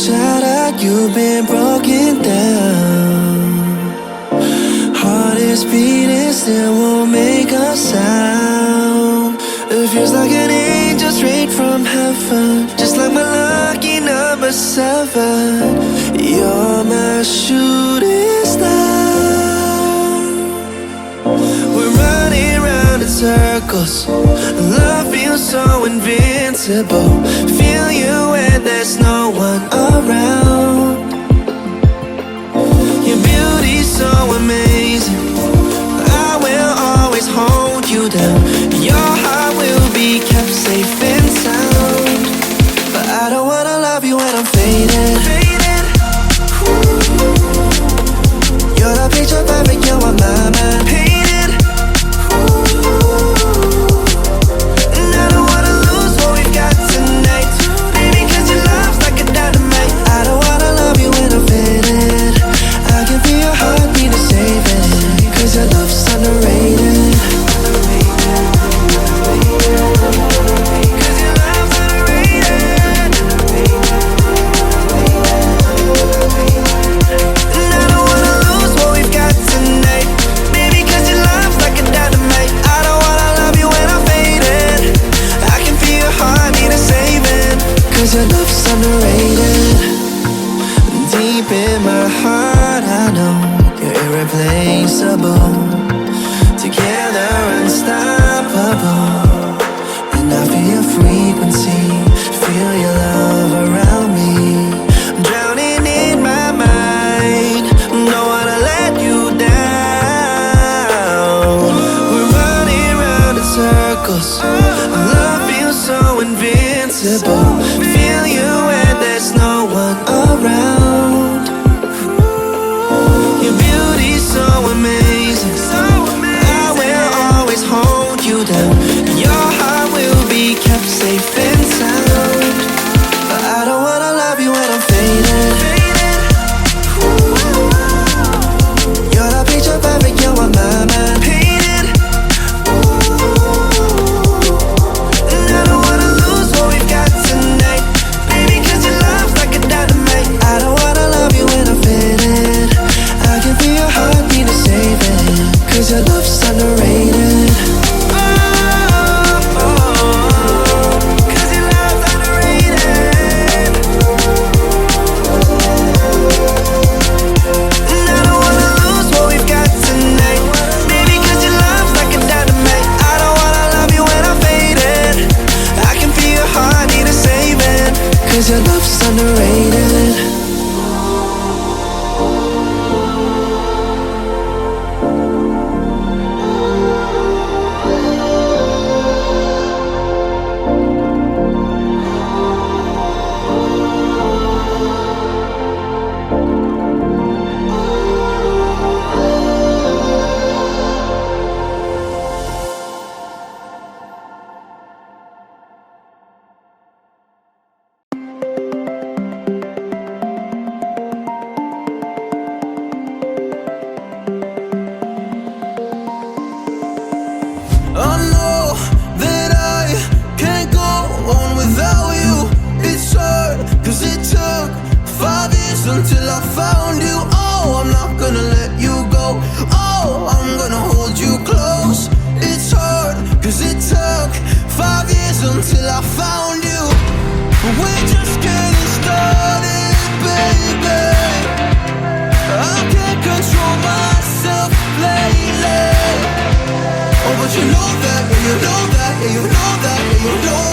shout out, you've been broken down. Heart is beating, still won't make a sound. It feels like an angel straight from heaven, just like my lucky number 7. You're my shooting star. We're running round in circles, love feels so invincible. Feel you when there's no one around. Your beauty's so amazing, I will always hold you down. Your heart will be kept safe and sound. But I don't wanna love you when I'm faded. You're the picture perfect, you're on my mind. Painted. And I don't wanna lose what we've got tonight, baby, cause your love's like a dynamite. I don't wanna love you when I'm faded. I can feel your heartbeat to save it, cause your love's underrated. Cause your love's underrated. And I don't wanna lose what we've got tonight, baby, cause your love's like a dynamite. I don't wanna love you when I'm faded. I can feel your heartbeat to save it, cause your love's underrated. Deep in my heart I know you're irreplaceable. Together unstoppable. And I feel your frequency, feel your love around me. I'm drowning in my mind, don't wanna let you down. We're running round in circles, love feels so invincible. Feel you when there's no one around. Your beauty's so amazing, I will always hold you down. Your heart will be kept safe and sound. But I don't wanna love you when I'm faded. You're the picture perfect, you're on my mind. Painted. And I don't wanna lose what we've got tonight, baby, cause your love's like a dynamite. I don't wanna love you when I'm faded. I can feel your heartbeat to save it, cause your love's underrated. Cause your love's underrated. And I don't wanna lose what we've got tonight, baby, cause your love's like a dynamite. I don't wanna love you when I'm faded. I can feel your heartbeat to save it, cause your love's underrated. I know that I can't go on without you. It's hard, cause it took 5 years until I found you. Oh, I'm not gonna let you go. Oh, I'm gonna hold you close. It's hard, cause it took 5 years until I found you. But we're just getting started, baby. I can't control myself lately. Oh, but you know that, yeah, you know that, yeah, you know that, yeah, you know